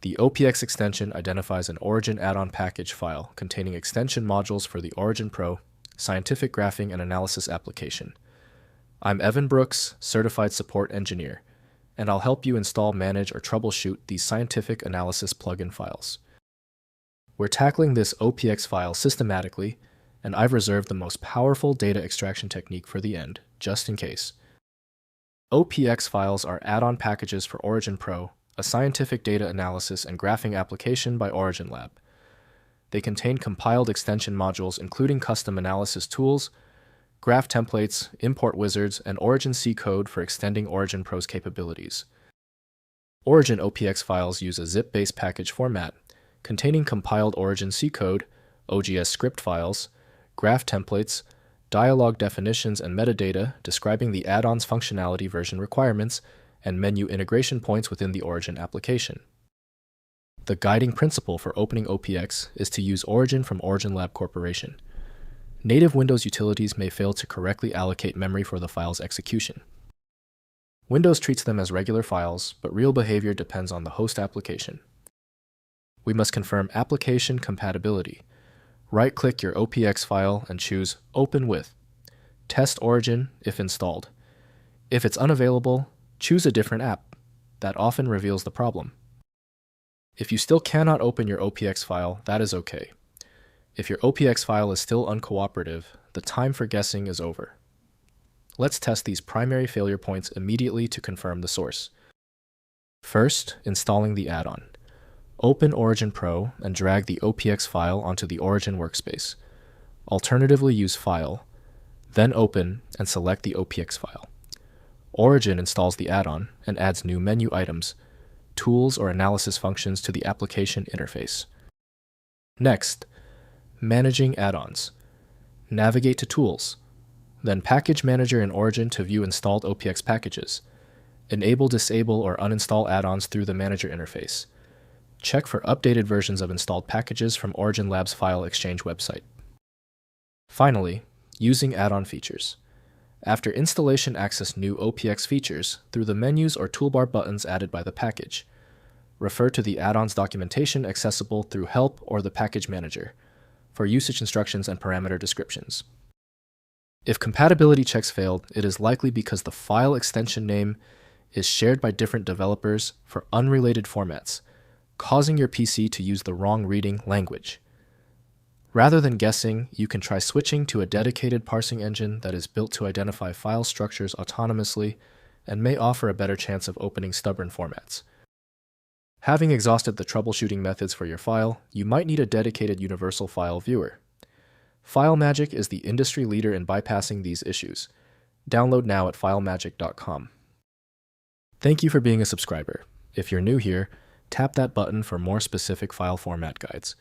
The OPX extension identifies an Origin add-on package file containing extension modules for the OriginPro scientific graphing and analysis application. I'm Evan Brooks, Certified Support Engineer, and I'll help you install, manage, or troubleshoot these scientific analysis plugin files. We're tackling this OPX file systematically, and I've reserved the most powerful data extraction technique for the end, just in case. OPX files are add-on packages for OriginPro, a scientific data analysis and graphing application by OriginLab. They contain compiled extension modules including custom analysis tools, graph templates, import wizards, and OriginC code for extending OriginPro's capabilities. Origin OPX files use a zip-based package format containing compiled OriginC code, OGS script files, graph templates, dialog definitions, and metadata describing the add-on's functionality version requirements and menu integration points within the Origin application. The guiding principle for opening OPX is to use Origin from OriginLab Corporation. Native Windows utilities may fail to correctly allocate memory for the file's execution. Windows treats them as regular files, but real behavior depends on the host application. We must confirm application compatibility. Right-click your OPX file and choose Open With. Test Origin if installed. If it's unavailable, choose a different app. That often reveals the problem. If you still cannot open your OPX file, that is okay. If your OPX file is still uncooperative, the time for guessing is over. Let's test these primary failure points immediately to confirm the source. First, installing the add-on. Open OriginPro and drag the OPX file onto the Origin workspace. Alternatively, use File, then Open and select the OPX file. Origin installs the add-on and adds new menu items, tools or analysis functions to the application interface. Next, managing add-ons. Navigate to Tools, then Package Manager in Origin to view installed OPX packages. Enable, disable, or uninstall add-ons through the Manager interface. Check for updated versions of installed packages from OriginLab's File Exchange website. Finally, using add-on features. After installation, access new OPX features through the menus or toolbar buttons added by the package. Refer to the add-ons documentation accessible through Help or the Package Manager for usage instructions and parameter descriptions. If compatibility checks failed, it is likely because the file extension name is shared by different developers for unrelated formats, causing your PC to use the wrong reading language. Rather than guessing, you can try switching to a dedicated parsing engine that is built to identify file structures autonomously and may offer a better chance of opening stubborn formats. Having exhausted the troubleshooting methods for your file, you might need a dedicated universal file viewer. FileMagick is the industry leader in bypassing these issues. Download now at filemagick.com. Thank you for being a subscriber. If you're new here, tap that button for more specific file format guides.